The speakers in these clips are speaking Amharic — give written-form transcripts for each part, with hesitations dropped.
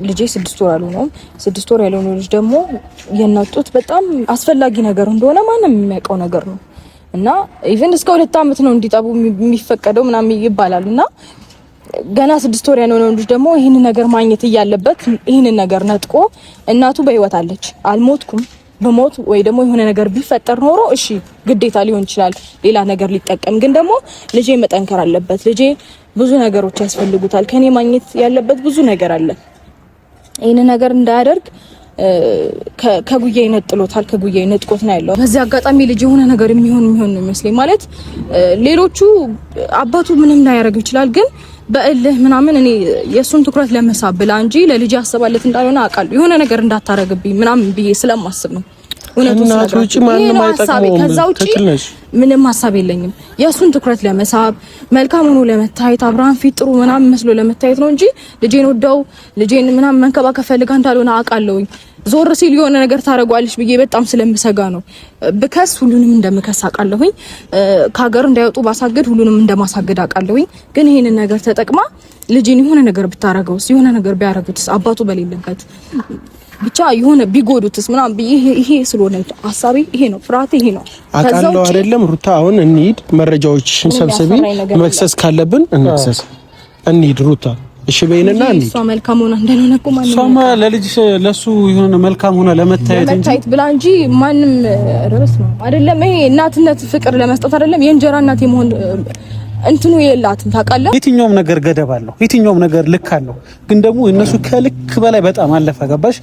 ልጄ 6 ወር አልሆነው 6 ወር ያለው ልጅ ደግሞ የናጡት በጣም አስፈላጊ ነገር እንደሆነ ማንም የሚያውቀው ነገር ነው እና ኢቭን እስከ 2 አመት ነው እንዲጠቡ የሚፈቀደው ምናምን ይባላልና ገና 6 ወር ያለው ልጅ ደግሞ ይሄን ነገር ማግኘት ያለበት ይሄን ነገር ነጥቆ እናቱ በህይወት አለች አልሞትኩም በሞት ወይ ደግሞ የሆነ ነገር ቢፈጠር ኖሮ እሺ ግዴታ ሊሆን ይችላል ሌላ ነገር ሊጠቀም ግን ደግሞ ልጄ መጠንከር አለበት ልጄ ብዙ ነገሮች ያስፈልጉታል ከኔ ማግኘት ያለበት ብዙ ነገር አለ ይሄን ነገር እንዳያደርግ ከጉያ ይነጥሎታል ከጉያ ይነጥቆት ነው ያለው በዚህ አጋጣሚ ልጅ የሆነ ነገር የሚሆን ነው መስለኝ ማለት ሌሎቹ አባቱ ምንም ላይ ያደርግ ይችላል ግን በእልህ ምናምን እኔ የሱን ትኩረት ለመሳብ ብላ እንጂ ለልጅ ያስባለት እንዳልሆነ አቃል የሆነ ነገር እንዳታረግብኝ ምናምን ብዬ ስለማስብ ነው እናቶች ማንንም አይጠቅሙም ትክክለሽ ምንም ሐሳብ የለኝም የሱን ትኩረት ለመሳብ መልካም ሆኖ ለመታየት አብርሃም ፊት ጥሩ ምናምን መስሎ ለመታየት ነው እንጂ ልጄን ወደው ልጄን ምናምን መንከባከብ ፈልጋ እንዳልሆነ አቃለውኝ ዞር ሲል የሆነ ነገር ታረጋለች ብዬ በጣም ስለምሰጋ ነው በከስ ሁሉንም እንደምከስ አቃለሁኝ ከሀገር እንዳይወጡ ባሳገድ ሁሉንም እንደማሳገድ አቃለሁኝ ግን ይሄንን ነገር ተጠቅማ ልጄን የሆነ ነገር ብታረጋውስ የሆነ ነገር ቢያረጉትስ አባቱ በሌለበት ብቻ የሆነ ቢጎዱትስ ምናምን ይሄ ስለሆነ ሐሳቤ ይሄ ነው ፍራቴ ይሄ ነው አቃለው አይደለም ሩታ አሁን እንሂድ መረጃዎችን ሰብስቢ መክሰስ ካለብን እንክሰስ እንሂድ ሩታ እሺ በይነና እንሂድ ሷ መልካም ሆና እንደሆነ እኮ ማንም ሷማ ለልጅ ለሱ የሆነ መልካም ሆና ለመታየት ብላ እንጂ ማንም ረስ ነው አይደለም ይሄ እናትነት ፍቅር ለመስጠት አይደለም የእንጀራ እናት የመሆን እንትኑ የላትም ታውቃለህ የትኛውም ነገር ገደብ አለው የትኛውም ነገር ልክ አለው ግን ደግሞ እነሱ ከልክ በላይ በጣም አለፈ ገባሽ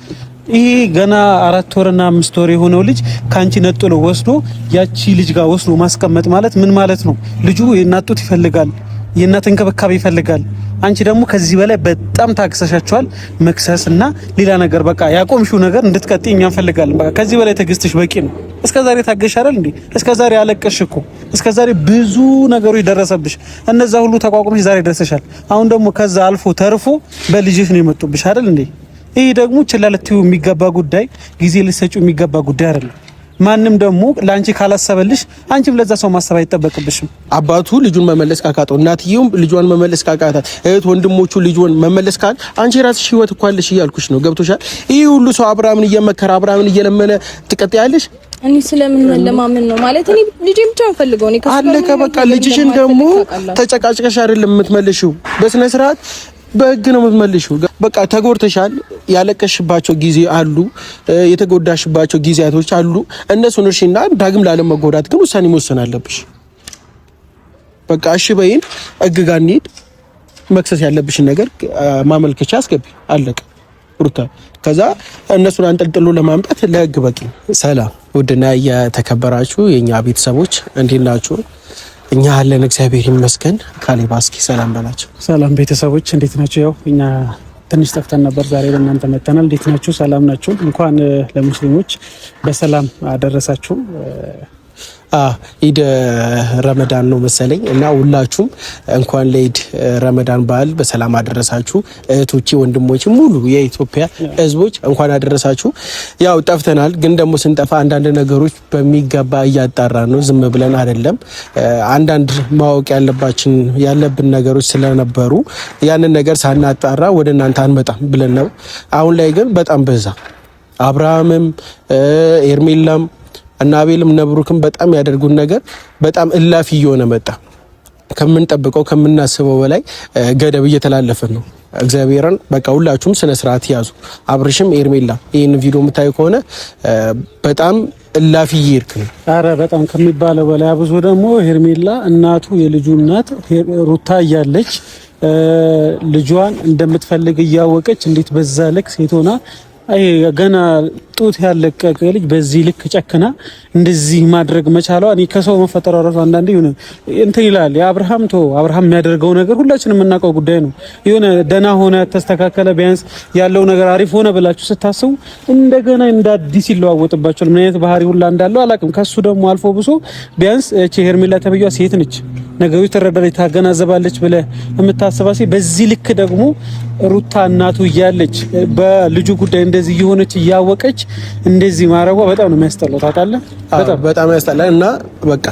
ይሄ ገና 4 ወርና 5 ወር የሆነው ልጅ ካንቺ ነጥሎ ወስዶ ያቺ ልጅ ጋር ወስዶ ማስቀመጥ ማለት ምን ማለት ነው ልጁ የናጡት ይፈልጋል የናት እንክብካቤ ይፈልጋል አንቺ ደግሞ ከዚህ በላይ በጣም ታክሰሻቸዋል መክሰስና ሌላ ነገር በቃ ያቆምሽው ነገር እንድትቀጥይ እኛ እንፈልጋለን በቃ ከዚህ በላይ ተግስተሽ በቂ ነው እስከዛሬ ታገሽ አይደል እንዴ እስከዛሬ አለቀሽ እኮ እስከዛሬ ብዙ ነገሮች ደረሰብሽ እነዛ ሁሉ ተቋቁመሽ ዛሬ ደረሰሻል አሁን ደግሞ ከዛ አልፎ ተርፎ በልጅሽ ነው የመጡብሽ አይደል እንዴ ይሄ ደግሞ ችላልቲው የሚገባ ጉዳይ ጊዜ ልሰጪው የሚገባ ጉዳይ አይደለም ማንም ደግሞ ላንቺ ካላሰበልሽ አንቺም ለዛ ሰው ማሰብ አይተበቅብሽም አባቱ ልጁን መመለስ ካቃተው እናትየውም ልጇን መመለስ ካቃታት እህት ወንድሞቹ ልጁን መመለስ ካል አንቺ ራስሽ ህይወት እኮ አለሽ ይያልኩሽ ነው ገብቶሻል ይሄ ሁሉ ሰው አብርሃምን እየመከረ አብርሃምን እየለመነ ትቀጥያለሽ እኔ ስለምን ለማመን ነው ማለት እኔ ልጄ ብቻ እንፈልገው እኔ አለቀ በቃ ልጅሽን ደግሞ ተጨቃጭቀሽ አይደለም የምትመልሺው በስነ ስርዓት በህግ ነው የምትመልሺው በቃ ተጎርተሻል ያለቀሽባቸው ጊዜ አሉ የተጎዳሽባቸው ጊዜያቶች አሉ እነሱን እርሺና ዳግም ላለም መጎዳት ግን ውሳኔ መወሰን አለብሽ በቃ እሺ በይን እግጋ እንሂድ መክሰስ ያለብሽን ነገር ማመልከቻ አስገቢ አለቀ ሩታ ከዛ እነሱን አንጠልጥሎ ለማምጣት ለህግ በቂ ሰላም ውድና የተከበራችሁ የኛ ቤተሰቦች እንዴት ናችሁ እኛ አለን እግዚአብሔር ይመስገን ካሌብ እስኪ ሰላም በላቸው ሰላም ቤተሰቦች እንዴት ናችሁ ያው እኛ ትንሽ ጠፍተን ነበር ዛሬ ለእናንተ መተናል እንዴት ናችሁ ሰላም ናችሁ እንኳን ለሙስሊሞች በሰላም አደረሳችሁ ኢድ ረመዳን ነው መሰለኝ እና ሁላችሁም እንኳን ለኢድ ረመዳን በዓል በሰላም አደረሳችሁ እህቶቼ ወንድሞቼ ሙሉ የኢትዮጵያ ህዝቦች እንኳን አደረሳችሁ ያው ጠፍተናል ግን ደግሞ ስንጠፋ አንዳንድ ነገሮች በሚገባ እያጣራን ነው ዝም ብለን አይደለም አንዳንድ ማወቅ ያለብን ነገሮች ስለነበሩ ያንን ነገር ሳናጣራ ወደ እናንተ አንመጣም ብለን ነው አሁን ላይ ግን በጣም በዛ አብርሃምም ኤርሜላም እና አቤልም ነብሩክም በጣም ያደርጉን ነገር በጣም እላፊ እየሆነ መጣ ከምንጠብቀው ከምናስበው በላይ ገደብ እየተላለፈ ነው እግዚአብሔርን በቃ ሁላችሁም ስነ ስርዓት ያዙ አብርሽም ኤርሜላ ይሄን ቪዲዮ የምታዩ ከሆነ በጣም እላፊ ይርክ ነው አረ በጣም ከሚባለው በላይ አብዞ ደግሞ ኤርሜላ እናቱ የልጁ እናት ሩታ እያለች ልጇን እንደምትፈልግ እያወቀች እንዴት በዛ ልክ ሴቶና አይ ገና ጡት ያለቀቀ ልጅ በዚህ ልክ ጨክና እንደዚህ ማድረግ መቻሏ እኔ ከሰው መፈጠሩ ራሱ አንዳንዴ ይሁን እንት ይላል የአብርሃም የሚያደርገው ነገር ሁላችንም የምናውቀው ጉዳይ ነው የሆነ ደና ሆነ ተስተካከለ ቢያንስ ያለው ነገር አሪፍ ሆነ ብላችሁ ስታስቡ እንደገና እንደ አዲስ ይለዋወጥባችኋል ምን አይነት ባህሪ ሁላ እንዳለው አላውቅም ከሱ ደግሞ አልፎ ብሶ ቢያንስ እቺ ሄርሜላ ተብያዋ ሴት ነች ነገሮች ተረዳለች ታገናዘባለች ብለ የምታስባሲ በዚህ ልክ ደግሞ ሩታ እናቱ እያለች በልጁ ጉዳይ እንደዚህ የሆነች እያወቀች እንደዚህ ማረጓ በጣም ነው የሚያስጠላው ታውቃለህ በጣም ያስጠላል እና በቃ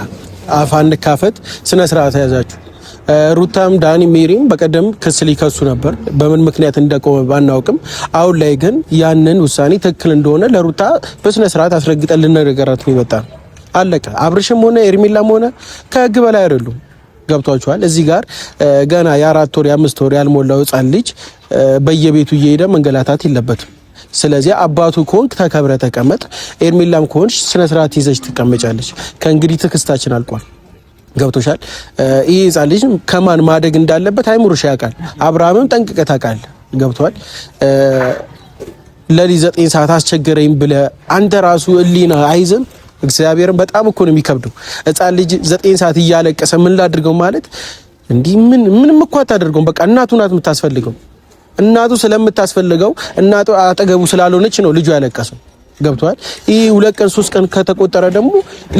አፋን ካፈት ስነ ስርዓት ያዛችሁ ሩታም ዳኒ ሜሪም በቀደም ክስ ሊከሱ ነበር። በምን ምክንያት እንደቆመ ባናውቅም አሁን ላይ ግን ያንን ውሳኔ ትክክል እንደሆነ ለሩታ በስነ ስርዓት አስረግጠን ልንነገራት ነው የመጣነው። አለቀ። አብርሽም ሆነ ኤርሚላም ሆነ ከህግ በላይ አይደሉም። ገብቷቸዋል። እዚህ ጋር ገና የ4 ወር የ5 ወር ያልሞላው ህፃን ልጅ በየቤቱ እየሄደ መንገላታት የለበትም። ስለዚህ አባቱ ኮንክ ተከብረ ተቀመጥ፣ ኤርሚላም ኮንሽ ስነ ስርዓት ይዘሽ ትቀመጫለች። ከእንግዲህ ትክስታችን አልቋል። ገብቶሻል። ይሄ ህፃን ልጅ ከማን ማደግ እንዳለበት አይምሮሽ ያውቃል። አብርሃምም ጠንቅቀህ ታውቃለህ። ገብቷል። ለሊት 9 ሰዓት አስቸገረኝ ብለህ አንተ ራሱ እሊና አይዝም። እግዚአብሔርን በጣም እኮ ነው የሚከብደው። ህፃን ልጅ 9 ሰዓት እያለቀሰ ምን ላድርገው ማለት እንዲህ ምንም እኮ አታደርገውም። በቃ እናቱ ናት የምታስፈልገው። እናቱ ስለምታስፈልገው እናቱ አጠገቡ ስላልሆነች ነው ልጁ ያለቀሰው። ገብቷል። ይሄ 2 ቀን 3 ቀን ከተቆጠረ ደግሞ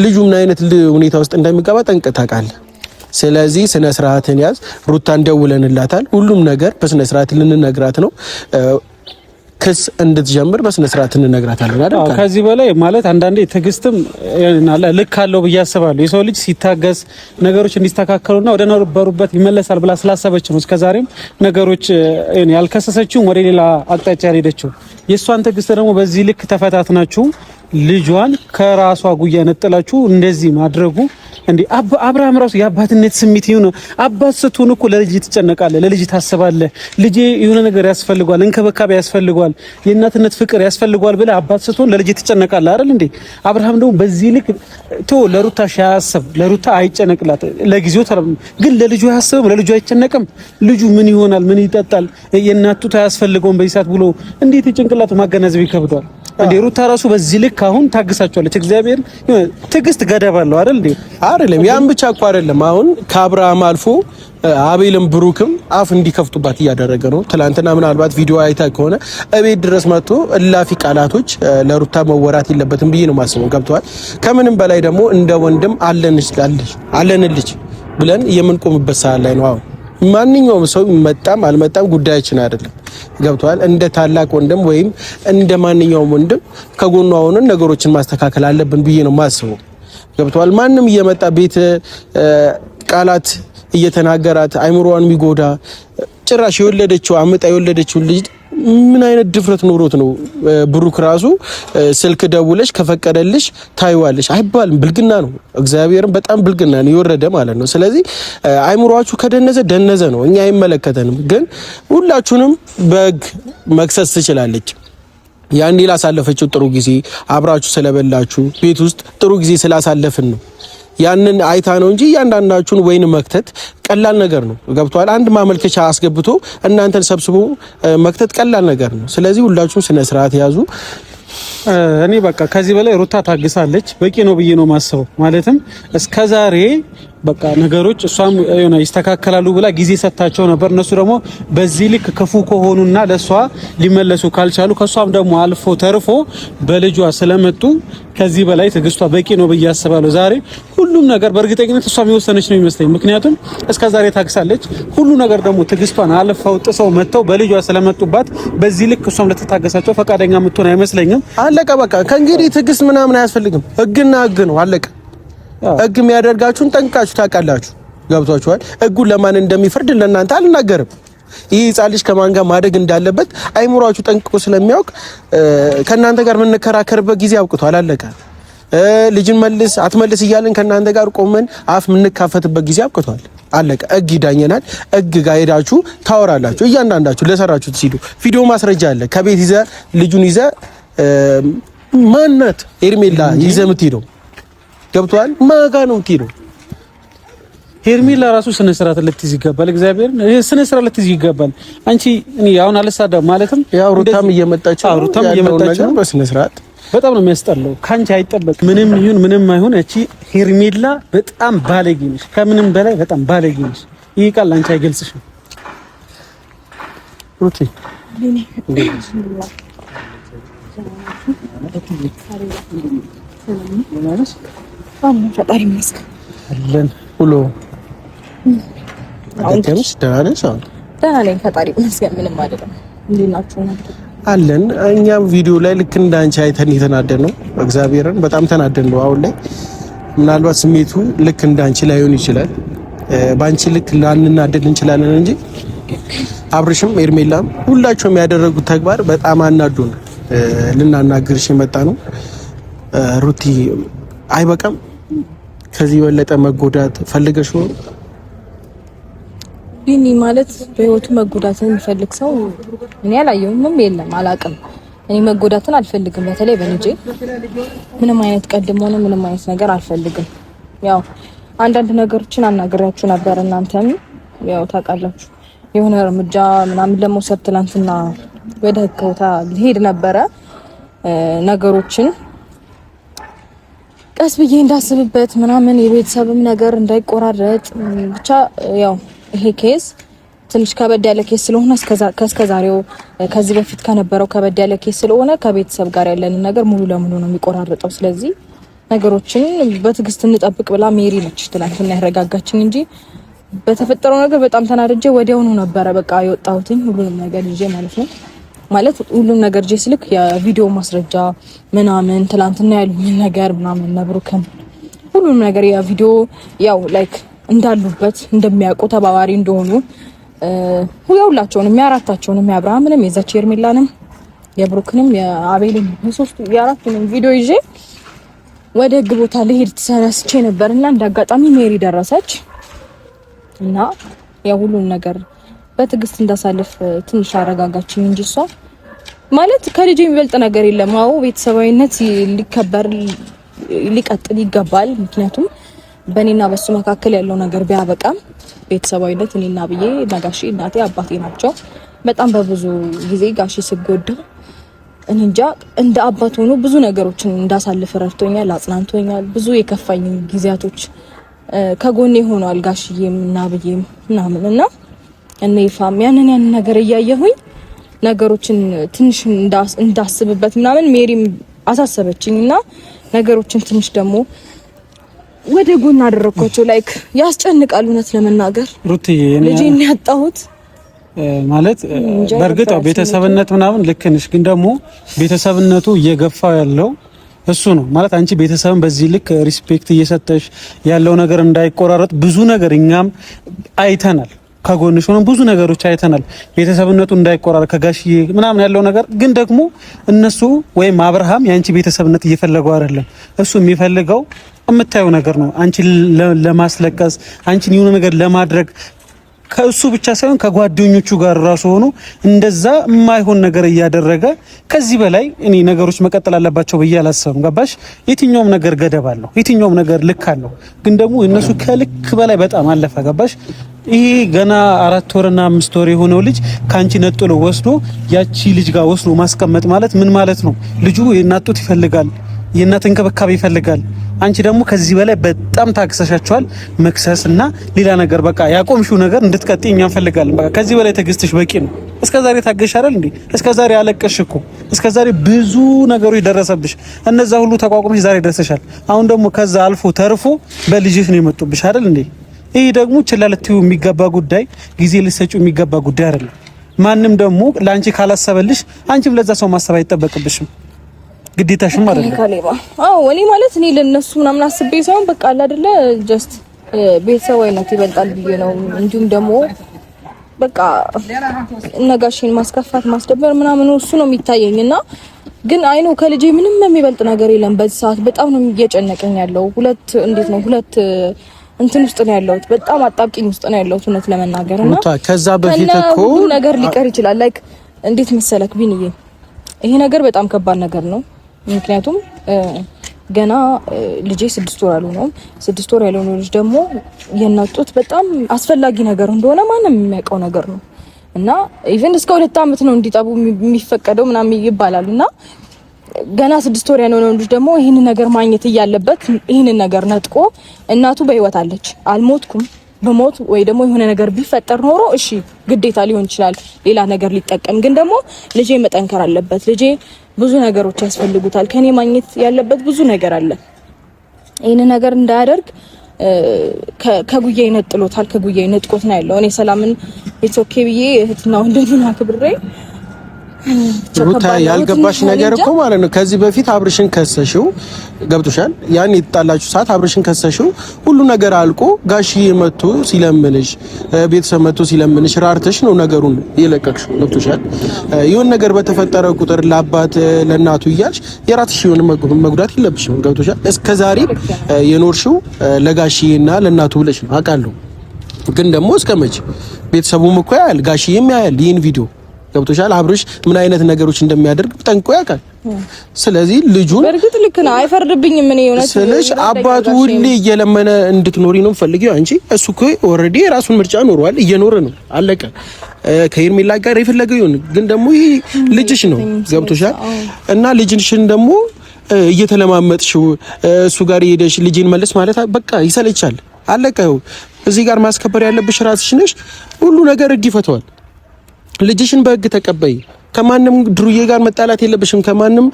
ልጁ ምን አይነት ሁኔታ ውስጥ እንደሚገባ ጠንቅቀህ ታውቃለህ። ስለዚህ ስነ ስርዓትን ያዝ። ሩታን ደውለንላታል። ሁሉም ነገር በስነ ስርዓት ልንነግራት ነው። ክስ እንድትጀምር በስነ ስርዓት እንነግራታለን አይደል? ከዚህ በላይ ማለት አንዳንዴ ትዕግስትም ልክ አለው ብዬ አስባለሁ። የሰው ልጅ ሲታገስ ነገሮች እንዲስተካከሉና ወደ ነበሩበት ይመለሳል ብላ ስላሰበች ነው እስከዛሬም ነገሮች ያልከሰሰችው ወደ ሌላ አቅጣጫ ያልሄደችው። የእሷን ትዕግስት ደግሞ በዚህ ልክ ተፈታትናችሁ ልጇን ከራሷ ጉያ ነጥላችሁ እንደዚህ ማድረጉ እንዴ! አብርሃም ራሱ የአባትነት ስሜት ይሁን። አባት ስትሆን እኮ ለልጅ ትጨነቃለህ፣ ለልጅ ታስባለህ። ልጅ የሆነ ነገር ያስፈልጓል፣ እንክብካቤ ያስፈልጓል፣ የእናትነት ፍቅር ያስፈልጓል ብለህ አባት ስትሆን ለልጅ ትጨነቃለህ አይደል እንዴ? አብርሃም ደግሞ በዚህ ልክ ለሩታ ሻያሰብ ለሩታ አይጨነቅላት ለጊዜው ግን ለልጁ አያስብም፣ ለልጁ አይጨነቅም። ልጁ ምን ይሆናል፣ ምን ይጠጣል፣ የእናቱ ታያስፈልገውም በይሳት ብሎ እንዴት ጭንቅላቱ ማገናዘብ ይከብዳል እንዴ? ሩታ ራሱ በዚህ ልክ አሁን ታግሳቸዋለች። እግዚአብሔር ትዕግስት ገደብ አለው አይደል እንዴ? አይደለም ያን ብቻ እኮ አይደለም። አሁን ከአብርሃም አልፎ አቤልም ብሩክም አፍ እንዲከፍቱባት እያደረገ ነው። ትላንትና ምናልባት ቪዲዮ አይታ ከሆነ እቤት ድረስ መጥቶ እላፊ ቃላቶች ለሩታ መወራት የለበትም ብዬ ነው ማስበው። ገብቷል። ከምንም በላይ ደግሞ እንደ ወንድም አለንልጅ ብለን የምንቆምበት ሰዓት ላይ ነው። አሁን ማንኛውም ሰው መጣም አልመጣም ጉዳያችን አይደለም። ገብቷል። እንደ ታላቅ ወንድም ወይም እንደ ማንኛውም ወንድም ከጎኗ ሆነን ነገሮችን ማስተካከል አለብን ብዬ ነው ማስበው። ገብቷል። ማንም እየመጣ ቤት ቃላት እየተናገራት አይምሮዋን የሚጎዳ ጭራሽ የወለደችው ልጅ ምን አይነት ድፍረት ኖሮት ነው? ብሩክ ራሱ ስልክ ደውለሽ ከፈቀደልሽ ታይዋለሽ አይባልም። ብልግና ነው። እግዚአብሔርን በጣም ብልግና ነው የወረደ ማለት ነው። ስለዚህ አይምሮአችሁ ከደነዘ ነው። እኛ አይመለከተንም። ግን ሁላችሁንም በግ መክሰስ ትችላለች። ያኔ ላሳለፈችው ጥሩ ጊዜ አብራችሁ ስለበላችሁ ቤት ውስጥ ጥሩ ጊዜ ስላሳለፍን ነው። ያንን አይታ ነው እንጂ እያንዳንዳችሁን ወይን መክተት ቀላል ነገር ነው። ገብቷል። አንድ ማመልከቻ አስገብቶ እናንተን ሰብስቦ መክተት ቀላል ነገር ነው። ስለዚህ ሁላችሁም ስነ ስርዓት ያዙ። እኔ በቃ ከዚህ በላይ ሩታ ታግሳለች፣ በቂ ነው ብዬ ነው ማስበው። ማለትም እስከዛሬ በቃ ነገሮች እሷም የሆነ ይስተካከላሉ ብላ ጊዜ ሰጣቸው ነበር። እነሱ ደግሞ በዚህ ልክ ክፉ ከሆኑና ለሷ ሊመለሱ ካልቻሉ ከሷም ደግሞ አልፎ ተርፎ በልጇ ስለመጡ ከዚህ በላይ ትግስቷ በቂ ነው ብዬ አስባለሁ። ዛሬ ሁሉም ነገር በእርግጠኝነት እሷም የወሰነች ነው የሚመስለኝ። ምክንያቱም እስከዛሬ ታግሳለች። ሁሉ ነገር ደግሞ ትግስቷን አልፈው ጥሰው መተው በልጇ ስለመጡባት በዚህ ልክ እሷም ለተታገሳቸው ፈቃደኛ የምትሆን አይመስለኝም። አለቀ በቃ። ከእንግዲህ ትግስት ምናምን አያስፈልግም። ህግና ህግ ነው። አለቀ። ህግ የሚያደርጋችሁን ጠንቅቃችሁ ታውቃላችሁ። ገብቷችኋል። ህጉን ለማን እንደሚፈርድ ለእናንተ አልናገርም። ይህ ህፃን ልጅ ከማን ጋር ማደግ እንዳለበት አይምሯችሁ ጠንቅቆ ስለሚያውቅ ከእናንተ ጋር የምንከራከርበት ጊዜ አብቅቷል። አለቀ። ልጅን መልስ አትመልስ እያልን ከእናንተ ጋር ቆመን አፍ የምንካፈትበት ጊዜ አብቅቷል። አለቀ። ህግ ይዳኘናል። ህግ ጋር ሄዳችሁ ታወራላችሁ። እያንዳንዳችሁ ለሰራችሁት ሲሉ ቪዲዮ ማስረጃ አለ። ከቤት ይዘ ልጁን ይዘ ማናት ሄርሜላ ይዘ የምትሄደው ገብቷል። ማጋ ነው የምትሄደው ሄርሜላ ራሱ ስነ ስርዓት ልትይዝ ይገባል። እግዚአብሔር ስነ ስርዓት ልትይዝ ይገባል። አንቺ እኔ አሁን አልሳደብም ማለትም ያው ሩታም እየመጣች ነው በስነ ስርዓት በጣም ነው የሚያስጠላው። ካንቺ አይጠበቅ ምንም ይሁን ምንም አይሁን። እቺ ሄርሜላ በጣም ባለጌ ነሽ፣ ከምንም በላይ በጣም ባለጌ ነሽ። ይሄ ቃል አንቺ አይገልጽሽም። ሩቲ ፈጣሪ ይመስገን አለን ሁሉ አሁንስ ደህና ነሽ? ደህና ነኝ ፈጣሪ ይመስገን። ምንም አይደለም። እንዴት ናችሁ? አለን። እኛም ቪዲዮ ላይ ልክ እንዳንቺ አይተን የተናደን ነው። እግዚአብሔርን በጣም ተናደን ነው። አሁን ላይ ምናልባት ስሜቱ ልክ እንዳንቺ ላይሆን ይችላል። ባንቺ ልክ ላንናደድ እንችላለን እንጂ አብርሽም ኤርሜላም ሁላቸውም ያደረጉት ተግባር በጣም አናዶን ልናናግርሽ የመጣ ነው። ሩቲ አይበቃም? ከዚህ የበለጠ መጎዳት ፈልገሽ ነው? ቢኒ ማለት በህይወቱ መጎዳትን የሚፈልግ ሰው እኔ አላየሁም፣ የለም አላቅም። እኔ መጎዳትን አልፈልግም። በተለይ በልጄ ምንም አይነት ቀድሞ ሆነ ምንም አይነት ነገር አልፈልግም። ያው አንዳንድ ነገሮችን አናግራችሁ ነበር። እናንተም ያው ታውቃላችሁ የሆነ እርምጃ ምናምን ለመውሰድ ትናንትና ወደ ህግ ቦታ ሊሄድ ነበረ። ነገሮችን ቀስ ብዬ እንዳስብበት ምናምን የቤተሰብም ነገር እንዳይቆራረጥ ብቻ ያው ይሄ ኬስ ትንሽ ከበድ ያለ ኬስ ስለሆነ እስከዛሬው ከዚህ በፊት ከነበረው ከበድ ያለ ኬስ ስለሆነ ከቤተሰብ ጋር ያለን ነገር ሙሉ ለሙሉ ነው የሚቆራረጠው። ስለዚህ ነገሮችን በትዕግስት እንጠብቅ ብላ ሜሪ ነች ትናንትና ያረጋጋችን እንጂ በተፈጠረው ነገር በጣም ተናድጄ ወዲያውኑ ነበረ በቃ የወጣሁትኝ ሁሉንም ነገር ይዤ ማለት ነው። ማለት ሁሉም ነገር ይዤ ስልክ የቪዲዮ ማስረጃ ምናምን ትናንትና ያሉኝ ነገር ምናምን ነብሩከም ሁሉም ነገር የቪዲዮ ያው ላይክ እንዳሉበት እንደሚያውቁ ተባባሪ እንደሆኑ ሁላቸውንም የአራታቸውንም የአብርሃምንም የዛች ኤርሜላንም የብሩክንም የአቤልም የሶስቱ የአራቱንም ቪዲዮ ይዤ ወደ ህግ ቦታ ልሄድ ተሰናስቼ ነበርና እንዳጋጣሚ ሜሪ ደረሰች እና ያው ሁሉን ነገር በትዕግስት እንዳሳልፍ ትንሽ አረጋጋችኝ እንጂ እሷ ማለት ከልጅ የሚበልጥ ነገር የለም። አዎ ቤተሰባዊነት ሊከበር ሊቀጥል ይገባል። ምክንያቱም በእኔና በሱ መካከል ያለው ነገር ቢያበቃም ቤተሰባዊነት እኔና ብዬ ነጋሺ እናቴ አባቴ ናቸው። በጣም በብዙ ጊዜ ጋሺ ስጎዳ እኔ እንጃ እንደ አባት ሆኖ ብዙ ነገሮችን እንዳሳልፍ ረድቶኛል፣ አጽናንቶኛል። ብዙ የከፋኝ ጊዜያቶች ከጎኔ ሆኗል ጋሽዬም እና ብዬም ምናምን እና እኔ ፋም ያንን ነገር እያየሁኝ ነገሮችን ትንሽ እንዳስብበት ምናምን ሜሪም አሳሰበችኝና ነገሮችን ትንሽ ደግሞ ወደ ጎን አደረኳቸው። ላይክ ያስጨንቃል እውነት ለመናገር ሩትዬ ልጄን ያጣሁት ማለት በእርግጥ ቤተሰብነት ምናምን ልክ ነሽ፣ ግን ደግሞ ቤተሰብነቱ እየገፋ ያለው እሱ ነው ማለት አንቺ ቤተሰብን በዚህ ልክ ሪስፔክት እየሰጠሽ ያለው ነገር እንዳይቆራረጥ ብዙ ነገር እኛም አይተናል። ከጎንሽ ሆነን ብዙ ነገሮች አይተናል። ቤተሰብነቱ እንዳይቆራረጥ ከጋሽዬ ምናምን ያለው ነገር ግን ደግሞ እነሱ ወይም አብርሃም ያንቺ ቤተሰብነት እየፈለገው አይደለም። እሱ የሚፈልገው የምታየው ነገር ነው። አንቺን ለማስለቀስ አንቺን የሆነ ነገር ለማድረግ ከእሱ ብቻ ሳይሆን ከጓደኞቹ ጋር ራሱ ሆኖ እንደዛ የማይሆን ነገር እያደረገ ከዚህ በላይ እኔ ነገሮች መቀጠል አለባቸው ብዬ አላሰብም። ገባሽ? የትኛውም ነገር ገደብ አለው፣ የትኛውም ነገር ልክ አለው። ግን ደግሞ እነሱ ከልክ በላይ በጣም አለፈ። ገባሽ? ይሄ ገና 4 ወርና 5 ወር የሆነው ልጅ ካንቺ ነጥሎ ወስዶ ያቺ ልጅ ጋር ወስዶ ማስቀመጥ ማለት ምን ማለት ነው? ልጁ የእናት ጡት ይፈልጋል፣ የእናት እንክብካቤ ይፈልጋል። አንቺ ደግሞ ከዚህ በላይ በጣም ታክሰሻቸዋል። መክሰስና ሌላ ነገር በቃ ያቆምሽው ነገር እንድትቀጥይ እኛ እንፈልጋለን። በቃ ከዚህ በላይ ትዕግስትሽ በቂ ነው። እስከዛሬ ታገሽ አይደል እንዴ? እስከዛሬ አለቀሽ እኮ። እስከዛሬ ብዙ ነገሮች ደረሰብሽ። እነዛ ሁሉ ተቋቁመሽ ዛሬ ደርሰሻል። አሁን ደግሞ ከዛ አልፎ ተርፎ በልጅሽ ነው የመጡብሽ አይደል እንዴ? ይሄ ደግሞ ችላ ልትይው የሚገባ ጉዳይ፣ ጊዜ ልትሰጪው የሚገባ ጉዳይ አይደለም። ማንም ደግሞ ለአንቺ ካላሰበልሽ አንቺም ለዛ ሰው ማሰብ አይጠበቅብሽም። ግዴታሽም አይደለም። አዎ እኔ ማለት እኔ ለነሱ ምናምን አስቤ ሳይሆን በቃ አለ አይደለ ጀስት ቤተሰባዊነት ይበልጣል ብዬ ነው። እንዲሁም ደግሞ በቃ ነጋሽን ማስከፋት ማስደበር ምናምን እሱ ነው የሚታየኝና ግን አይኑ ከልጄ ምንም የሚበልጥ ነገር የለም። በዚህ ሰዓት በጣም ነው እየጨነቀኝ ያለው። ሁለት እንትን ውስጥ ነው ያለሁት። በጣም አጣብቂኝ ውስጥ ነው ያለሁት እውነት ለመናገርና ከዛ በፊት እኮ ነገር ሊቀር ይችላል። ላይክ እንዴት መሰለክ ቢንዬ ይሄ ነገር በጣም ከባድ ነገር ነው። ምክንያቱም ገና ልጄ 6 ወር አልሆነውም። 6 ወር ያልሆነው ልጅ ደግሞ የእናት ጡት በጣም አስፈላጊ ነገር እንደሆነ ማንም የሚያውቀው ነገር ነው እና ኢቭን እስከ 2 አመት ነው እንዲጠቡ የሚፈቀደው ምናምን ይባላል እና ገና 6 ወር ያልሆነው ልጅ ደግሞ ይሄን ነገር ማግኘት እያለበት ይሄን ነገር ነጥቆ እናቱ በህይወት አለች አልሞትኩም በሞት ወይ ደግሞ የሆነ ነገር ቢፈጠር ኖሮ እሺ ግዴታ ሊሆን ይችላል ሌላ ነገር ሊጠቀም፣ ግን ደግሞ ልጄ መጠንከር አለበት። ልጄ ብዙ ነገሮች ያስፈልጉታል። ከኔ ማግኘት ያለበት ብዙ ነገር አለ። ይሄን ነገር እንዳያደርግ ከጉያይ ነጥሎታል። ከጉያይ ነጥቆት ነው ያለው። እኔ ሰላምን ኢትስ ኦኬ ብዬ እህትና ወንድምና ክብሬ ሩታ ያልገባሽ ነገር እኮ ማለት ነው ከዚህ በፊት አብርሽን ከሰሽው ገብቶሻል። ያን የተጣላችሁ ሰዓት አብርሽን ከሰሽው ሁሉ ነገር አልቆ ጋሽዬ መጥቶ ሲለምንሽ ቤተሰብ መጥቶ ሲለምንሽ ራርተሽ ነው ነገሩን የለቀቅሽው ገብቶሻል። ይሁን ነገር በተፈጠረ ቁጥር ለአባት ለእናቱ እያልሽ የራስሽ የሆነ መጉዳት የለብሽም ገብቶሻል። እስከዛሬ የኖርሽው ለጋሽዬና ለእናቱ ብለሽ ነው አውቃለሁ። ግን ደግሞ እስከመቼ ቤተሰቡም እኮ ያያል ጋሽዬም ያያል ይሄን ቪዲዮ ገብቶሻል። አብርሽ ምን አይነት ነገሮች እንደሚያደርግ ጠንቆ ያውቃል። ስለዚህ ልጁን በርግጥ ልክ ነው አይፈርድብኝም። እኔ እውነት ስለሽ አባቱ ሁሌ እየለመነ እንድትኖሪ ነው ፈልጊው አንቺ። እሱ እኮ ኦሬዲ የራሱን ምርጫ ኖሯል እየኖረ ነው አለቀ። ከሄርሜላ ጋር የፈለገው ይሁን፣ ግን ደግሞ ይሄ ልጅሽ ነው ገብቶሻል። እና ልጅሽን ደግሞ እየተለማመጥሽው እሱ ጋር ሄደሽ ልጅን መለስ ማለት በቃ ይሰለቻል አለቀ። እዚህ ጋር ማስከበር ያለብሽ ራስሽ ነሽ። ሁሉ ነገር ህግ ይፈታዋል። ልጅሽን በህግ ተቀበይ። ከማንም ድሩዬ ጋር መጣላት የለብሽም። ከማንም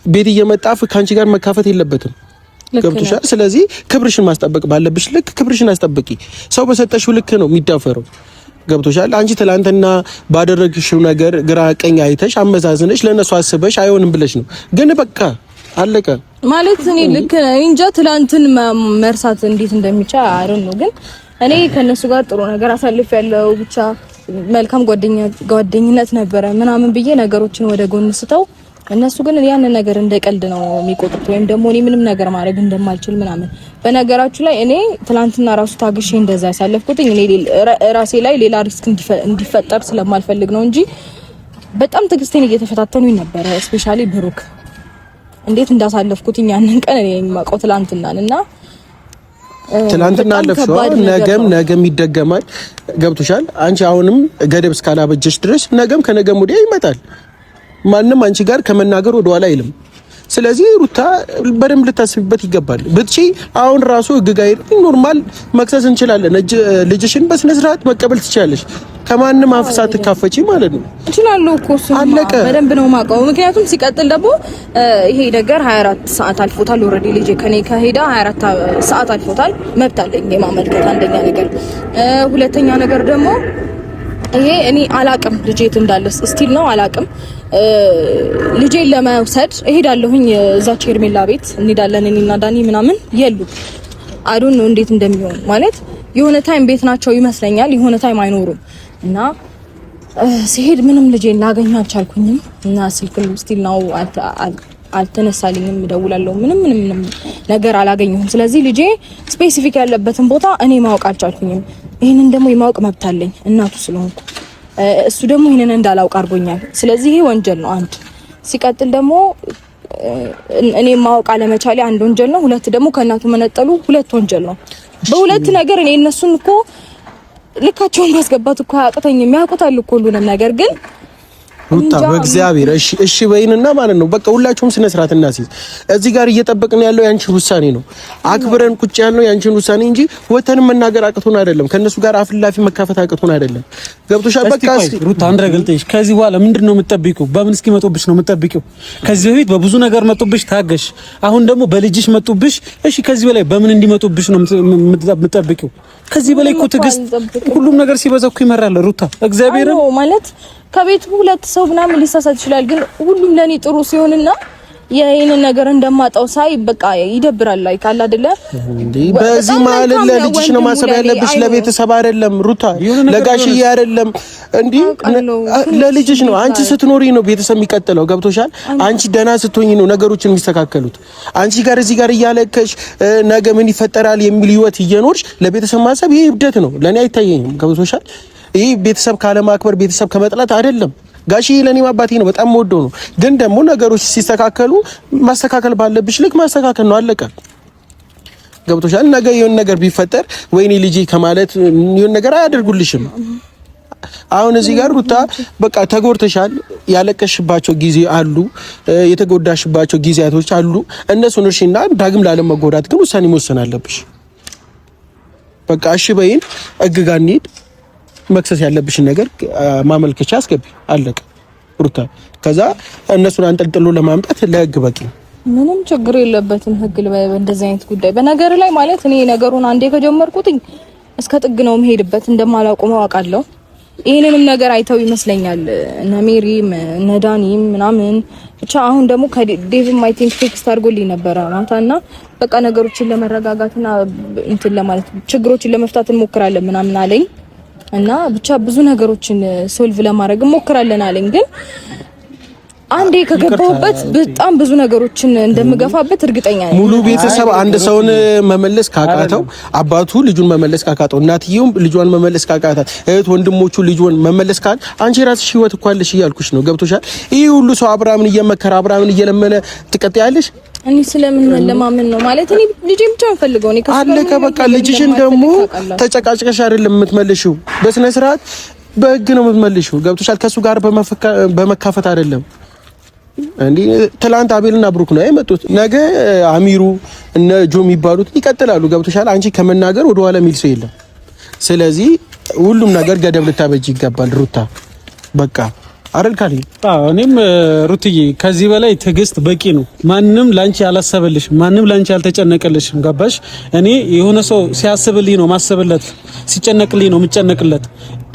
ቤት እየመጣፍ ካንቺ ጋር መካፈት የለበትም ገብቶሻል። ስለዚህ ክብርሽን ማስጠበቅ ባለብሽ ልክ ክብርሽን አስጠብቂ። ሰው በሰጠሽው ልክ ነው የሚዳፈረው ገብቶሻል። አንቺ ትላንትና ባደረግሽው ነገር ግራ ቀኝ አይተሽ አመዛዝነሽ ለነሱ አስበሽ አይሆንም ብለሽ ነው። ግን በቃ አለቀ ማለት እኔ ልክ እንጃ ትላንትን መርሳት እንዴት እንደሚቻል አይደል ነው። ግን እኔ ከነሱ ጋር ጥሩ ነገር አሳልፍ ያለው ብቻ መልካም ጓደኝነት ነበረ ምናምን ብዬ ነገሮችን ወደ ጎን ስተው እነሱ ግን ያንን ነገር እንደ ቀልድ ነው የሚቆጥሩት፣ ወይም ደግሞ እኔ ምንም ነገር ማድረግ እንደማልችል ምናምን። በነገራችሁ ላይ እኔ ትላንትና ራሱ ታግሼ እንደዛ ያሳለፍኩትኝ እኔ ራሴ ላይ ሌላ ሪስክ እንዲፈጠር ስለማልፈልግ ነው እንጂ በጣም ትዕግስቴን እየተፈታተኑኝ ነበረ። ስፔሻሊ ብሩክ እንዴት እንዳሳለፍኩትኝ ያንን ቀን እኔ የማውቀው ትላንትናና አለፍሽው ነገም ይደገማል ገብቶሻል። አንቺ አሁንም ገደብ እስካላበጀሽ ድረስ ነገም ከነገም ወዲያ ይመጣል። ማንም አንቺ ጋር ከመናገር ወደ ኋላ አይልም። ስለዚህ ሩታ በደንብ ልታስቢበት ይገባል። ብትቺ አሁን ራሱ ህግጋይ ኖርማል መክሰስ እንችላለን። ልጅሽን በስነ ስርዓት መቀበል ትችላለሽ። ከማንም አፍሳት ተካፈቺ ማለት ነው። እችላለሁ እኮ እሱ በደንብ ነው ማውቀው። ምክንያቱም ሲቀጥል ደግሞ ይሄ ነገር 24 ሰዓት አልፎታል። ኦሬዲ ልጅ ከኔ ከሄዳ 24 ሰዓት አልፎታል። መብት አለኝ የማመልከት አንደኛ ነገር። ሁለተኛ ነገር ደግሞ ይሄ እኔ አላቅም ልጄ የት እንዳለ ስቲል ነው አላቅም። ልጄን ለመውሰድ እሄዳለሁኝ እዛች ሄርሜላ ቤት እንሄዳለን እኔና ዳኒ ምናምን የሉ አይዶን ነው እንዴት እንደሚሆን ማለት የሆነ ታይም ቤት ናቸው ይመስለኛል፣ የሆነ ታይም አይኖሩም። እና ሲሄድ ምንም ልጄን ላገኝ አልቻልኩኝም። እና ስልክም ስቲል ነው አልተነሳልኝም። እደውላለሁ ምንም ነገር አላገኘሁም። ስለዚህ ልጄ ስፔሲፊክ ያለበትን ቦታ እኔ ማወቅ አልቻልኩኝም። ይሄንን ደግሞ የማወቅ መብት አለኝ እናቱ ስለሆንኩ። እሱ ደግሞ ይሄንን እንዳላውቅ አድርጎኛል። ስለዚህ ይሄ ወንጀል ነው አንድ። ሲቀጥል ደግሞ እኔ ማወቅ አለመቻሌ አንድ ወንጀል ነው። ሁለት ደግሞ ከእናቱ መነጠሉ ሁለት ወንጀል ነው። በሁለት ነገር እኔ እነሱን እኮ ልካቸውን ማስገባት እኮ አያቅተኝም። ያውቁታል እኮ ሁሉንም ነገር ግን ሩታ በእግዚአብሔር እሺ በይንና ማለት ነው። በቃ ሁላችሁም ስነ ስርዓት እናስይዝ። እዚህ ጋር እየጠበቅን ያለው ያንቺን ውሳኔ ነው። አክብረን ቁጭ ያልነው ያንቺን ውሳኔ እንጂ ወተንም መናገር አቅቶን አይደለም። ከነሱ ጋር አፍላፊ መካፈት አቅቶን አይደለም። ገብቶሻል? በቃ ሩታ አንድ ነገር ልጠይቅሽ። ከዚህ በኋላ ምንድነው የምትጠብቂው? በምን እስኪመጡብሽ ነው የምትጠብቂው? ከዚህ በፊት በብዙ ነገር መጡብሽ፣ ታገሽ። አሁን ደግሞ በልጅሽ መጡብሽ። እሺ ከዚህ በላይ በምን እንዲመጡብሽ ነው የምትጠብቂው? ከዚህ በላይ እኮ ትዕግስት፣ ሁሉም ነገር ሲበዛ እኮ ይመራል ሩታ። እግዚአብሔር ማለት ከቤቱ ሁለት ሰው ምናምን ሊሳሳት ይችላል፣ ግን ሁሉም ለኔ ጥሩ ሲሆንና የኔን ነገር እንደማጣው ሳይ በቃ ይደብራል። ላይ ካለ አይደለ እንዴ በዚህ ማለት ለልጅሽ ነው ማሰብ ያለብሽ፣ ለቤተሰብ አይደለም ሩታ፣ ለጋሽዬ አይደለም። እንዴ ለልጅሽ ነው። አንቺ ስትኖሪ ነው ቤተሰብ የሚቀጥለው። ገብቶሻል? አንቺ ደህና ስትሆኚ ነው ነገሮችን የሚስተካከሉት። አንቺ ጋር እዚህ ጋር እያለከሽ ነገ ምን ይፈጠራል የሚል ህይወት እየኖርሽ ለቤተሰብ ማሰብ ይሄ እብደት ነው። ለኔ አይታየኝም። ገብቶሻል? ይሄ ቤተሰብ ካለማክበር ቤተሰብ ከመጥላት አይደለም። ጋሽዬ ለኔ አባቴ ነው፣ በጣም ወደው ነው። ግን ደግሞ ነገሮች ሲስተካከሉ ማስተካከል ባለብሽ ልክ ማስተካከል ነው። አለቀ። ገብቶሻል? ነገ የሆነ ነገር ቢፈጠር ወይኔ ልጄ ከማለት የሆነ ነገር አያደርጉልሽም። አሁን እዚህ ጋር ሩታ በቃ ተጎድተሻል። ያለቀሽባቸው ጊዜ አሉ፣ የተጎዳሽባቸው ጊዜያቶች አሉ። እነሱን እርሺና ዳግም ላለመጎዳት ግን ውሳኔ መወሰን አለብሽ። በቃ እሺ በይን፣ እግጋ እንሂድ። መክሰስ ያለብሽን ነገር ማመልከቻ አስገቢ። አለቀ ሩታ። ከዛ እነሱን አንጠልጥሎ ለማምጣት ለህግ በቂ ምንም ችግር የለበትም። ህግ በእንደዚህ አይነት ጉዳይ በነገር ላይ ማለት እኔ ነገሩን አንዴ ከጀመርኩት እስከ ጥግ ነው መሄድበት። እንደማላቆመው አውቃለሁ። ይሄንንም ነገር አይተው ይመስለኛል እነ ሜሪም እነ ዳኒም ምናምን ብቻ አሁን ደግሞ ከዴቭም አይ ቲንክ ቴክስት አድርጎልኝ ነበረ ማታና በቃ ነገሮችን ለመረጋጋትና እንትን ለማለት ችግሮችን ለመፍታት እንሞክራለን ምናምን አለኝ እና ብቻ ብዙ ነገሮችን ሶልቭ ለማድረግ እንሞክራለን አለኝ ግን አንዴ ከገባሁበት በጣም ብዙ ነገሮችን እንደምገፋበት እርግጠኛ ነኝ። ሙሉ ቤተሰብ አንድ ሰውን መመለስ ካቃተው አባቱ ልጁን መመለስ ካቃተው እናትየውም ልጇን መመለስ ካቃታት እህት ወንድሞቹ ልጇን መመለስ ካል አንቺ ራስሽ ህይወት እኮ አለሽ እያልኩሽ ነው ገብቶሻል ይሄ ሁሉ ሰው አብርሃምን እየመከረ አብርሃምን እየለመነ ትቀጥያለሽ እኔ ስለምን ለማመን ነው ማለት እኔ ልጄ ብቻ እንፈልገው እኔ አለከ በቃ ልጅሽን ደግሞ ተጨቃጭቀሽ አይደለም የምትመልሺው በስነ ስርዓት በህግ ነው የምትመልሺው ገብቶሻል ከሱ ጋር በመካፈት አይደለም እንዴ ትላንት አቤልና ብሩክ ነው የመጡት ነገ አሚሩ እነ ጆ የሚባሉት ይቀጥላሉ ገብቶሻል አንቺ ከመናገር ወደ ኋላ የሚል ሰው የለም ስለዚህ ሁሉም ነገር ገደብ ልታበጅ ይገባል ሩታ በቃ አይደል ካሊ እኔም ሩትዬ ከዚህ በላይ ትዕግስት በቂ ነው ማንንም ላንቺ ያላሰበልሽ ማንንም ላንቺ ያልተጨነቀልሽ ገባሽ እኔ የሆነ ሰው ሲያስብልኝ ነው ማሰብለት ሲጨነቅልኝ ነው ምጨነቅለት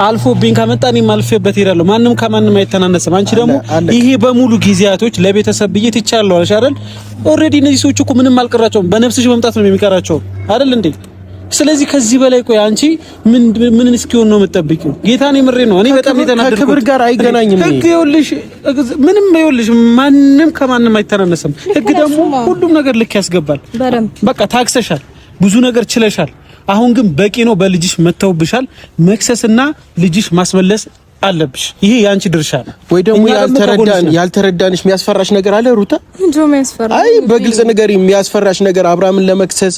አልፎብኝ ከመጣኔ ማልፈበት ይላል ማንንም ከማንንም አይተናነስም አንቺ ደግሞ ይሄ በሙሉ ጊዜያቶች ለቤተሰብ ብዬ ትቻለሁ አልሽ አይደል ኦሬዲ እነዚህ ሰዎች እኮ ምንም አልቀራቸውም በነፍስሽ መምጣት ነው የሚቀራቸው አይደል እንዴ ስለዚህ ከዚህ በላይ ቆይ አንቺ ምን እስኪሆን ነው የምትጠብቂው ጌታን የምሬ ነው እኔ በጣም የተናደድኩት ከክብር ጋር አይገናኝም ህግ ይኸውልሽ ምንም ይኸውልሽ ማንንም ከማንም አይተናነስም ህግ ደግሞ ሁሉም ነገር ልክ ያስገባል በቃ ታክሰሻል ብዙ ነገር ችለሻል አሁን ግን በቂ ነው በልጅሽ መተውብሻል መክሰስና ልጅሽ ማስመለስ አለብሽ ይሄ ያንቺ ድርሻ ነው ወይ ደግሞ ያልተረዳንሽ የሚያስፈራሽ ነገር አለ ሩታ እንዴው የሚያስፈራ አይ በግልጽ ነገር የሚያስፈራሽ ነገር አብርሃምን ለመክሰስ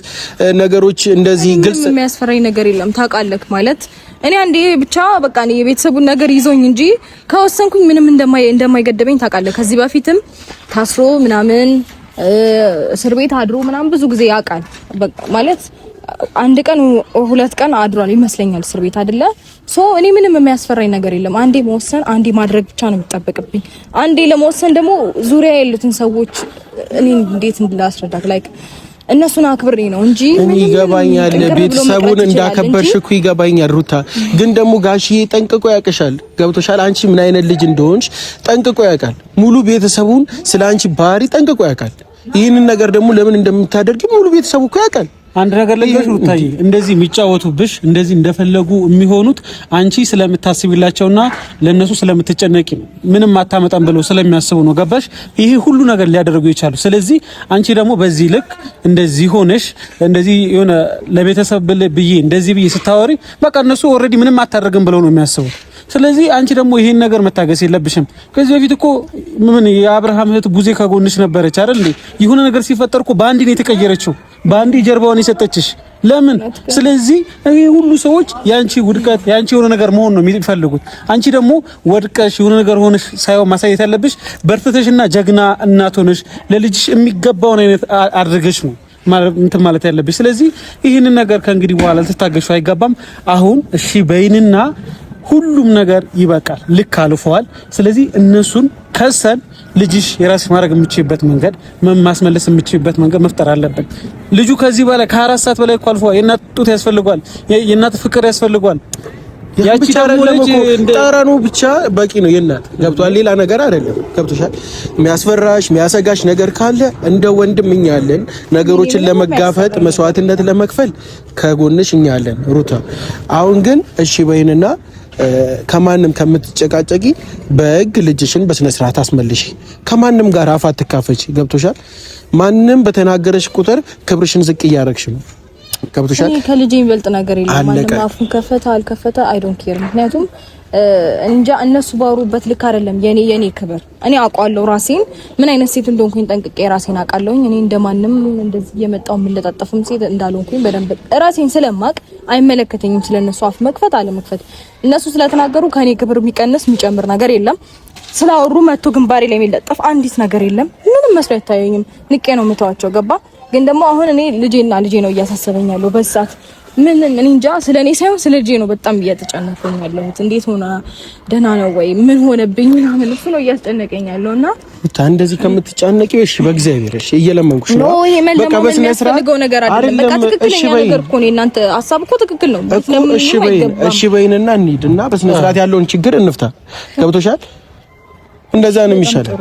ነገሮች እንደዚህ ግልጽ የሚያስፈራኝ ነገር የለም ታውቃለህ ማለት እኔ አንዴ ብቻ በቃ እኔ የቤተሰቡን ነገር ይዞኝ እንጂ ከወሰንኩኝ ምንም እንደማይገደበኝ ታውቃለህ ከዚህ በፊትም ታስሮ ምናምን እስር ቤት አድሮ ምናምን ብዙ ጊዜ ያውቃል በቃ ማለት አንድ ቀን ሁለት ቀን አድሯል ይመስለኛል እስር ቤት አይደለ ሶ እኔ ምንም የሚያስፈራኝ ነገር የለም አንዴ መወሰን አንዴ ማድረግ ብቻ ነው የሚጠበቅብኝ አንዴ ለመወሰን ደግሞ ዙሪያ ያሉትን ሰዎች እኔ እንዴት እንድላስረዳክ ላይክ እነሱን አክብሬ ነው እንጂ እኔ ይገባኛል ቤተሰቡን እንዳከበርሽ እኮ ይገባኛል ሩታ ግን ደግሞ ጋሽዬ ጠንቅቆ ያቀሻል ገብቶሻል አንቺ ምን አይነት ልጅ እንደሆንሽ ጠንቅቆ ያውቃል ሙሉ ቤተሰቡን ስላንቺ ባህሪ ጠንቅቆ ያውቃል ይሄንን ነገር ደግሞ ለምን እንደምታደርጊ ሙሉ ቤተሰቡ እኮ ያውቃል አንድ ነገር ለገሽ ሩታዬ እንደዚህ የሚጫወቱብሽ እንደዚህ እንደፈለጉ የሚሆኑት አንቺ ስለምታስቢላቸውና ለነሱ ስለምትጨነቂ ምንም አታመጣም ብለው ስለሚያስቡ ነው ገባሽ ይሄ ሁሉ ነገር ሊያደርጉ ይቻላል ስለዚህ አንቺ ደግሞ በዚህ ልክ እንደዚህ ሆነሽ እንደዚህ የሆነ ለቤተሰብ ብዬ እንደዚህ ብዬ ስታወሪ በቃ እነሱ ኦሬዲ ምንም አታደርግም ብለው ነው የሚያስቡት ስለዚህ አንቺ ደግሞ ይሄን ነገር መታገስ የለብሽም ከዚህ በፊት እኮ ምን የአብርሃም እህት ቡዜ ከጎንሽ ነበረች አይደል እንዴ የሆነ ነገር ሲፈጠር እኮ ባንዲ ነው የተቀየረችው ባንዲ ጀርባውን የሰጠችሽ ለምን ስለዚህ ይሄ ሁሉ ሰዎች ያንቺ ውድቀት ያንቺ የሆነ ነገር መሆን ነው የሚፈልጉት አንቺ ደግሞ ወድቀሽ የሆነ ነገር ሆነሽ ሳይሆን ማሳየት ያለብሽ በርትተሽና ጀግና እናት ሆነሽ ለልጅሽ የሚገባውን አይነት አድርገሽ ነው ማለት ያለብሽ ስለዚህ ይሄንን ነገር ከእንግዲህ በኋላ ልትታገሹ አይገባም አሁን እሺ በይንና ሁሉም ነገር ይበቃል ልክ አልፈዋል ስለዚህ እነሱን ከሰን ልጅሽ የራስሽ ማድረግ የምትችይበት መንገድ ማስመለስ የምትችይበት መንገድ መፍጠር አለበት ልጁ ከዚህ በላይ ከ4 ሰዓት በላይ አልፏል የእናት ጡት ያስፈልጋል የእናት ፍቅር ያስፈልጋል ያቺ ደግሞ ልጅ ጠረኑ ብቻ በቂ ነው የእናት ገብቷል ሌላ ነገር አይደለም ገብቶሻል የሚያስፈራሽ የሚያሰጋሽ ነገር ካለ እንደ ወንድም እኛ አለን ነገሮችን ለመጋፈጥ መስዋዕትነት ለመክፈል ከጎንሽ እኛ አለን ሩታ አሁን ግን እሺ በይንና ከማንም ከምትጨቃጨቂ በህግ ልጅሽን በስነ ስርዓት አስመልሺ ከማንም ጋር አፍ አትካፈች ገብቶሻል ማንንም በተናገረሽ ቁጥር ክብርሽን ዝቅ እያረግሽ ነው ገብቶሻል እኔ ከልጄ የሚበልጥ ነገር የለም ማንም አፉን ከፈተ አልከፈተ አይ ዶንት ኬር ምክንያቱም እንጃ እነሱ ባወሩበት ልክ አይደለም የኔ ክብር እኔ አውቃለሁ ራሴን ምን አይነት ሴት እንደሆንኩኝ ጠንቅቄ ራሴን አውቃለሁኝ እኔ እንደማንም እንደዚህ የመጣው የምለጣጠፍም ሴት እንዳልሆንኩኝ በደንብ ራሴን ስለማቅ አይመለከተኝም ስለነሱ አፍ መክፈት አለ መክፈት እነሱ ስለተናገሩ ከኔ ክብር የሚቀንስ የሚጨምር ነገር የለም ስላወሩ መጥቶ ግንባሬ ላይ የሚለጠፍ አንዲት ነገር የለም ምንም መስሎ አይታየኝም ንቄ ነው የምተዋቸው ገባ ግን ደግሞ አሁን እኔ ልጄ ነው እያሳሰበኝ ያለው በዛት ምን እንጃ ስለኔ ሳይሆን ስለጄ ነው በጣም እያተጨነቀኝ ያለሁት። እንዴት ሆነ ደህና ነው ወይ ምን ሆነብኝ ምናምን እሱ ነው እያስጨነቀኝ ያለውና እንደዚህ ከምትጨነቂ እሺ በእግዚአብሔር እሺ እየለመንኩሽ ነው። በቃ በስነ ስርዓት ነገር አይደለም። በቃ ትክክለኛ ነገር እኮ ነው። እናንተ ሐሳብ እኮ ትክክል ነው። እሺ በይንና እንሂድና በስነ ስርዓት ያለውን ችግር እንፍታ። ገብቶሻል? እንደዛ ነው የሚሻለው።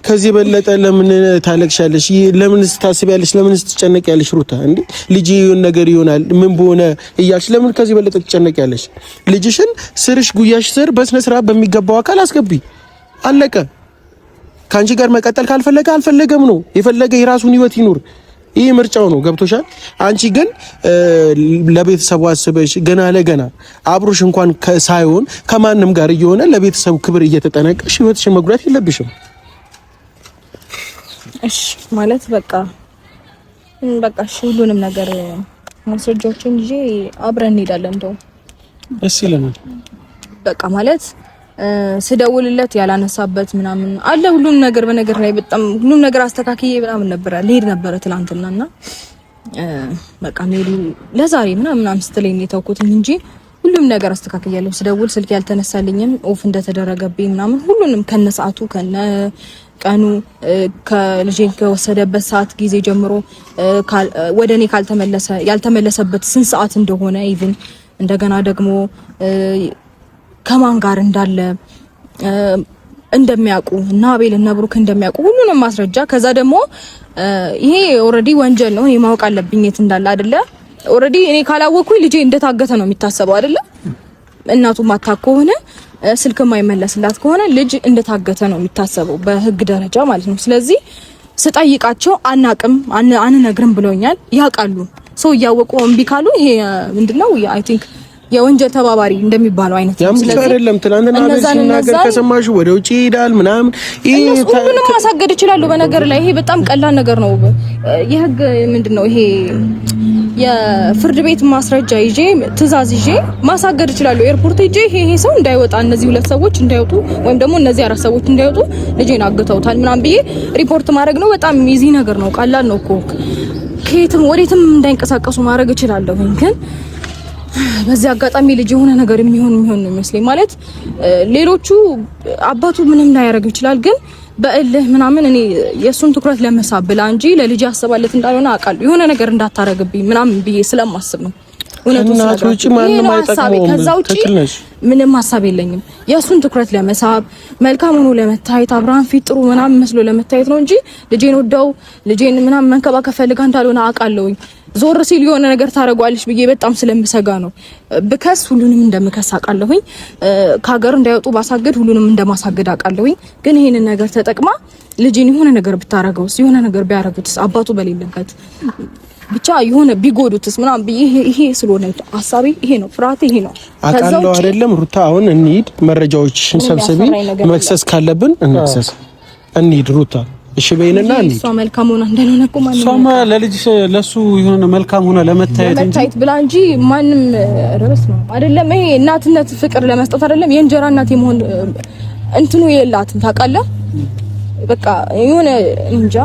ከዚህ በለጠ ለምን ታለቅሻለሽ? ለምን ታስቢያለሽ? ለምን ትጨነቂያለሽ? ሩታ እንዴ ልጅ ይሁን ነገር ይሆናል ምን በሆነ እያልሽ ለምን ከዚህ በለጠ ትጨነቂያለሽ? ልጅሽን ስርሽ ጉያሽ ስር በስነ ስርዓት በሚገባው አካል አስገቢ። አለቀ። ካንቺ ጋር መቀጠል ካልፈለገ አልፈለገም ነው። የፈለገ የራሱን ህይወት ይኑር። ይሄ ምርጫው ነው። ገብቶሻል? አንቺ ግን ለቤተሰቡ አስበሽ ገና ለገና አብሮሽ እንኳን ሳይሆን ከማንም ጋር እየሆነ ለቤተሰቡ ክብር እየተጠነቀሽ ህይወትሽን መጉዳት የለብሽም። እሺ ማለት በቃ እሺ ሁሉንም ነገር ማስረጃዎችን ይዤ አብረን እንሄዳለን። እንደው ደስ ይለናል። በቃ ማለት ስደውልለት ያላነሳበት ምናምን አለ ሁሉም ነገር በነገር ላይ በጣም ሁሉም ነገር አስተካክዬ ምናምን ነበር ልሄድ ነበር ትላንትናና በቃ ሜሉ ለዛሬ ምናምን ስትለኝ የተውኩት እንጂ ሁሉም ነገር አስተካክያለሁ። ስደውል ስልክ ያልተነሳልኝም ኦፍ እንደተደረገብኝ ምናምን ሁሉንም ከነሰዓቱ ከነ ቀኑ ከልጄን ከወሰደበት ሰዓት ጊዜ ጀምሮ ወደኔ ካልተመለሰ ያልተመለሰበት ስንት ሰዓት እንደሆነ ኢቭን እንደገና ደግሞ ከማን ጋር እንዳለ እንደሚያውቁ እና አቤል እና ብሩክ እንደሚያውቁ ሁሉንም ማስረጃ ከዛ ደግሞ ይሄ ኦሬዲ ወንጀል ነው። ይሄ ማወቅ አለብኝ የት እንዳለ አይደለ? ኦሬዲ እኔ ካላወኩኝ ልጄ እንደታገተ ነው የሚታሰበው አይደለ? እናቱ ማታውቅ ከሆነ ስልክ የማይመለስላት ከሆነ ልጅ እንደታገተ ነው የሚታሰበው በህግ ደረጃ ማለት ነው። ስለዚህ ስጠይቃቸው አናቅም አንነግርም ብለውኛል። ያውቃሉ። ሰው እያወቁ እምቢ ካሉ ይሄ ምንድነው አይ ቲንክ የወንጀል ተባባሪ እንደሚባለው አይነት ነው። ስለዚህ አይደለም ትናንትና ሲናገር ከሰማሽ ወደ ውጪ ይሄዳል ምናምን ይሄ ሁሉንም ማሳገድ ይችላሉ። በነገር ላይ ይሄ በጣም ቀላል ነገር ነው። የህግ ምንድነው ይሄ የፍርድ ቤት ማስረጃ ይዤ ትዕዛዝ ይዤ ማሳገድ ይችላሉ። ኤርፖርት ይዤ ይሄ ሰው እንዳይወጣ እነዚህ ሁለት ሰዎች እንዳይወጡ ወይም ደግሞ እነዚህ አራት ሰዎች እንዳይወጡ ልጄን አግተውታል ምናምን ብዬ ሪፖርት ማድረግ ነው። በጣም ኢዚ ነገር ነው። ቀላል ነው እኮ ከየትም ወዴትም እንዳይንቀሳቀሱ ማድረግ እችላለሁ። ግን በዚህ አጋጣሚ ልጅ የሆነ ነገር የሚሆን ነው የሚመስለኝ። ማለት ሌሎቹ አባቱ ምንም ላያደርግ ይችላል ግን በእልህ ምናምን እኔ የሱን ትኩረት ለመሳብ ብላ እንጂ ለልጅ ያሰባለት እንዳልሆነ አውቃለሁ። የሆነ ነገር እንዳታረግብኝ ምናምን ብዬ ስለማስብ ነው። እውነቱን ማንም አይጠቅመውም። ከዛ ውጪ ምንም ሐሳብ የለኝም። የሱን ትኩረት ለመሳብ መልካም ሆኖ ለመታየት አብርሃም ፊት ጥሩ ምናምን መስሎ ለመታየት ነው እንጂ ልጄን ወደው ልጄን ምናምን መንከባከብ ፈልጋ እንዳልሆነ አውቃለሁኝ። ዞር ሲል የሆነ ነገር ታረጋለች ብዬ በጣም ስለምሰጋ ነው። በከስ ሁሉንም እንደምከስ አውቃለሁኝ። ከሀገር እንዳይወጡ ባሳገድ ሁሉንም እንደማሳገድ አውቃለሁኝ። ግን ይሄንን ነገር ተጠቅማ ልጄን የሆነ ነገር ብታረገውስ የሆነ ነገር ቢያረጉትስ አባቱ በሌለበት ብቻ የሆነ ቢጎዱትስ ምናምን ይሄ ስለሆነ ሐሳቤ ይሄ ነው። ፍርሃቴ ይሄ ነው። አውቃለሁ አይደለም ሩታ። አሁን እንሂድ፣ መረጃዎችሽን ሰብስቢ፣ መክሰስ ካለብን እንክሰስ። እንሂድ ሩታ። እሺ በይንና እንሂድ። እሷ መልካም ሆና እንደሆነ እኮ ማንም እሷማ ለልጅሽ ለሱ የሆነ መልካም ሆና ለመታየት ብላ እንጂ ማንም ርዕስ ነው አይደለም። ይሄ እናትነት ፍቅር ለመስጠት አይደለም። የእንጀራ እናት የመሆን እንትኑ የላትም ታውቃለህ። በቃ የሆነ እንጃ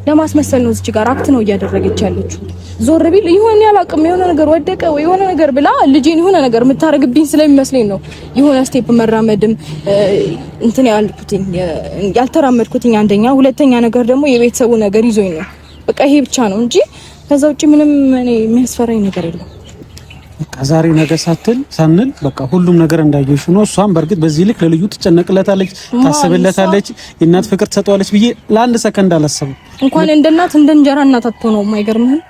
ለማስመሰል ነው እዚህ ጋር አክት ነው እያደረገች ያለችው። ዞር ቢል ይሁን ያላቅም የሆነ ነገር ወደቀ ወይ የሆነ ነገር ብላ ልጄን የሆነ ነገር የምታረግብኝ ስለሚመስለኝ ነው የሆነ ስቴፕ መራመድም እንትን ያልተራመድኩትኝ አንደኛ፣ ሁለተኛ ነገር ደግሞ የቤተሰቡ ነገር ይዞኝ ነው። በቃ ይሄ ብቻ ነው እንጂ ከዛ ውጪ ምንም እኔ የሚያስፈራኝ ነገር የለም። ዛሬ ነገ ሳንል በቃ ሁሉም ነገር እንዳየሽ ነው። እሷም በእርግጥ በዚህ ልክ ለልዩ ትጨነቅለታለች፣ ታስብለታለች፣ የእናት ፍቅር ትሰጠዋለች ብዬ ለአንድ ሰከንድ አላሰብም። እንኳን እንደ እናት እንደ እንጀራ እናት አትሆነውም። አይገርምህም?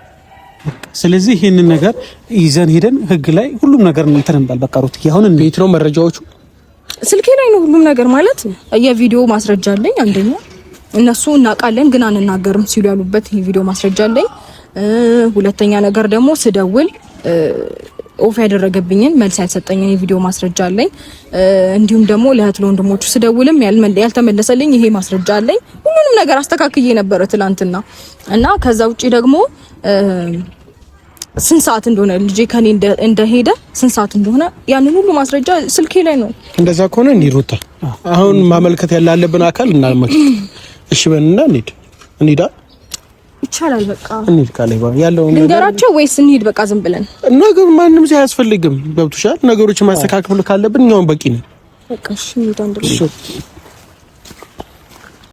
ስለዚህ ይሄንን ነገር ይዘን ሄደን ህግ ላይ ሁሉም ነገር እንትን እንባል። በቃ ሩት አሁን እንዴት ነው መረጃዎቹ? ስልኬ ላይ ነው ሁሉም ነገር። ማለት የቪዲዮ ማስረጃ አለኝ። አንደኛ እነሱ እናውቃለን ግን አንናገርም ሲሉ ያሉበት የቪዲዮ ማስረጃ አለኝ። ሁለተኛ ነገር ደግሞ ስደውል ኦፍ ያደረገብኝን መልስ ያልሰጠኝን የቪዲዮ ማስረጃ አለኝ። እንዲሁም ደግሞ ለእህት ለወንድሞቹ ስደውልም ያልተመለሰልኝ ይሄ ማስረጃ አለኝ። ሁሉንም ነገር አስተካክዬ ነበረ ትላንትና እና ከዛ ውጪ ደግሞ ስንት ሰዓት እንደሆነ ልጄ ከኔ እንደሄደ ስንት ሰዓት እንደሆነ ያንን ሁሉ ማስረጃ ስልኬ ላይ ነው። እንደዛ ከሆነ እንዲሩታ አሁን ማመልከት ያላለብን አካል እናመልከት። እሺ በእንና እንሂዳ ይቻላል። በቃ እንሂድ ካለባ ያለው ልንገራቸው ወይስ እንሂድ? በቃ ዝም ብለን ነገር ማንም ሰው አያስፈልግም። ገብቶሻል? ነገሮችን ማስተካከል ካለብን እኛውን በቂ ነው። በቃ እሺ እንሂድ አንድ